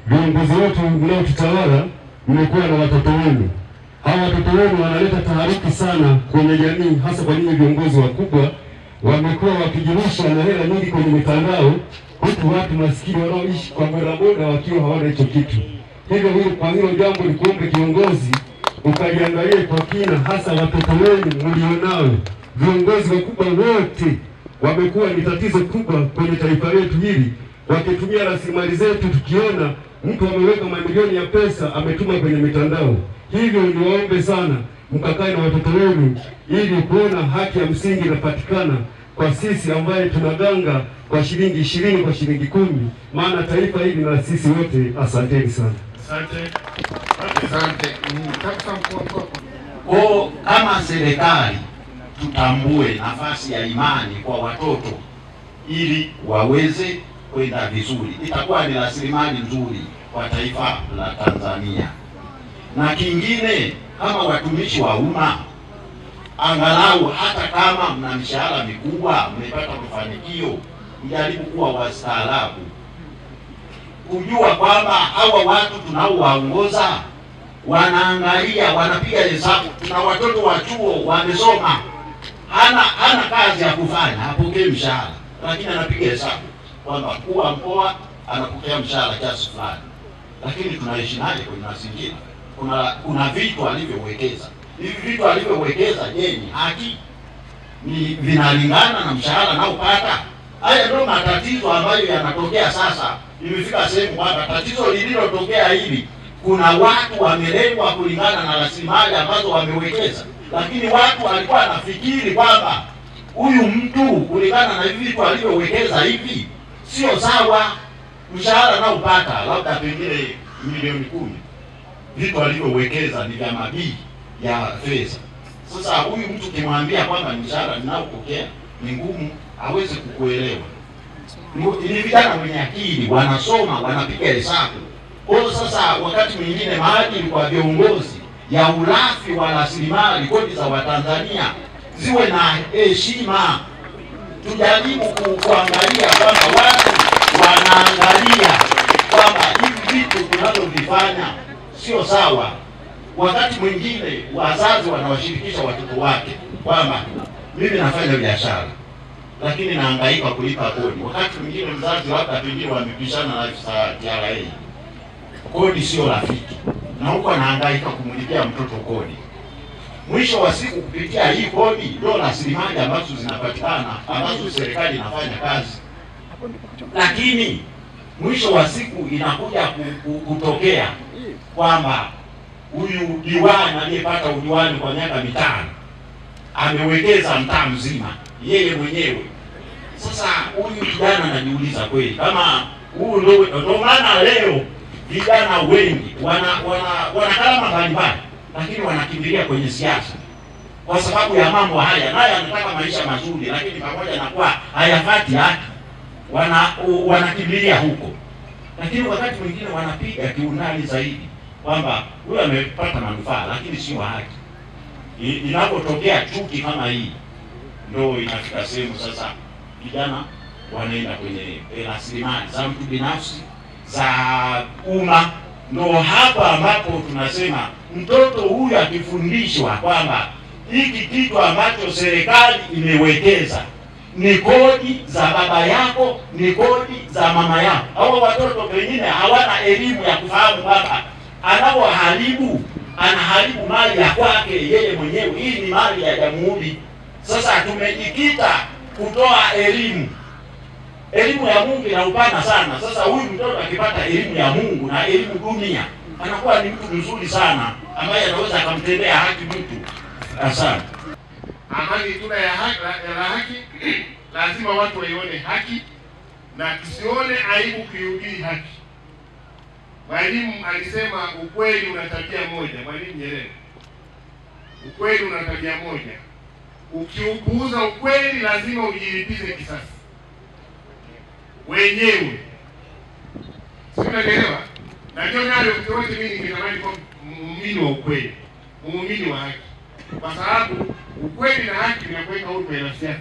viongozi wetu mnaotutawala mmekuwa na watoto wenu. Hawa watoto wenu wanaleta taharuki sana kwenye jamii, hasa kwa ninyi viongozi wakubwa. Wamekuwa wakijirusha na hela nyingi kwenye mitandao, huku watu maskini wanaoishi kwa bodaboda wakiwa hawana hicho kitu. Hivyo kwa hilo jambo ni kuombe kiongozi ukajiangalie kwa kina, hasa watoto wenu mlionao. Viongozi wakubwa wote wamekuwa ni tatizo kubwa kwenye taifa letu hili, wakitumia rasilimali zetu. Tukiona mtu ameweka mamilioni ya pesa ametuma kwenye mitandao, hivyo niwaombe sana mkakae na watoto wenu ili kuona haki ya msingi inapatikana kwa sisi ambaye tunaganga kwa shilingi 20 kwa shilingi 10, maana taifa hili na sisi wote. Asanteni sana. Asante. Kwa kama serikali tutambue nafasi ya imani kwa watoto ili waweze kwenda vizuri, itakuwa ni rasilimali nzuri kwa taifa la Tanzania. Na kingine, kama watumishi wa umma, angalau hata kama mna mishahara mikubwa, mmepata mafanikio, mjaribu kuwa wastaarabu, kujua kwamba hawa watu tunaowaongoza wanaangalia, wanapiga hesabu. Tuna watoto wa chuo wamesoma, hana kazi ya kufanya, hapokee mshahara, lakini anapiga hesabu kwamba mkuu wa mkoa anapokea mshahara kiasi fulani, lakini tunaishi naye kwenye mazingira. Kuna vitu alivyowekeza. Hivi vitu alivyowekeza, je, ni haki? Ni vinalingana na mshahara naopata? Haya ndio matatizo ambayo yanatokea sasa. Imefika sehemu kwamba tatizo lililotokea hili, kuna watu wamelengwa kulingana na rasilimali ambazo wamewekeza, lakini watu walikuwa wanafikiri kwamba huyu mtu kulingana na hivi vitu alivyowekeza hivi sio sawa. Mshahara naopata labda pengine milioni 10, vitu alivyowekeza ni vya mabii ya fedha. Sasa huyu mtu kimwambia kwamba mshahara ninaopokea ni ngumu, hawezi kukuelewa. Ni vijana wenye akili, wanasoma, wanapiga hesabu. Kwa sasa wakati mwingine maadili kwa viongozi ya ulafi wa rasilimali kodi za Watanzania ziwe na heshima. Tujaribu kuangalia kwamba watu wanaangalia kwamba hivi vitu tunavyovifanya sio sawa. Wakati mwingine wazazi wanawashirikisha watoto wake kwamba mimi nafanya biashara lakini nahangaika kulipa kodi. Wakati mwingine mzazi labda pengine wamepishana na afisa TRA, kodi sio rafiki, na huko anahangaika kumlipia mtoto kodi. Mwisho wa siku kupitia hii kodi ndio rasilimali ambazo zinapatikana, ambazo serikali inafanya kazi, lakini mwisho wa siku inakuja kutokea kwamba huyu diwani aliyepata udiwani kwa miaka 5 amewekeza mtaa mzima yeye mwenyewe. Sasa huyu kijana anajiuliza kweli kama huu ndio maana leo vijana wengi wana kalama mbalimbali, lakini wanakimbilia kwenye siasa kwa sababu ya mambo haya. Naye anataka maisha mazuri, lakini pamoja na kuwa hayafati haki, wanakimbilia huko. Lakini wakati mwingine wanapiga kiundani zaidi kwamba huyu amepata manufaa, lakini sio haki. Inapotokea chuki kama hii, ndio inafika sehemu sasa vijana wanaenda kwenye rasilimali za mtu binafsi, za umma. Ndio hapa ambapo tunasema mtoto huyu akifundishwa kwamba hiki kitu ambacho serikali imewekeza ni kodi za baba yako, ni kodi za mama yako. Hao watoto pengine hawana elimu ya kufahamu kwamba anapoharibu anaharibu mali ya kwake yeye mwenyewe. Hii ni mali ya jamhuri. Sasa tumejikita kutoa elimu ya Mungu ina upana sana. Sasa huyu mtoto akipata elimu ya Mungu na elimu dunia, anakuwa ni mtu mzuri sana ambaye anaweza akamtendea haki mtu. Asante. Amani tuna ya haki, lazima watu waione haki na tusione aibu kuihubiri haki. Mwalimu alisema ukweli una tabia moja, Mwalimu Nyerere. Ukweli una tabia moja. Ukiupuuza ukweli lazima ujilipize kisasi wenyewe. Simeelewa? Na ndio nayo wote mimi ningetamani kwa muumini wa ukweli, muumini wa haki. Kwa sababu ukweli na haki vinakuweka huru kwa nafsi yako.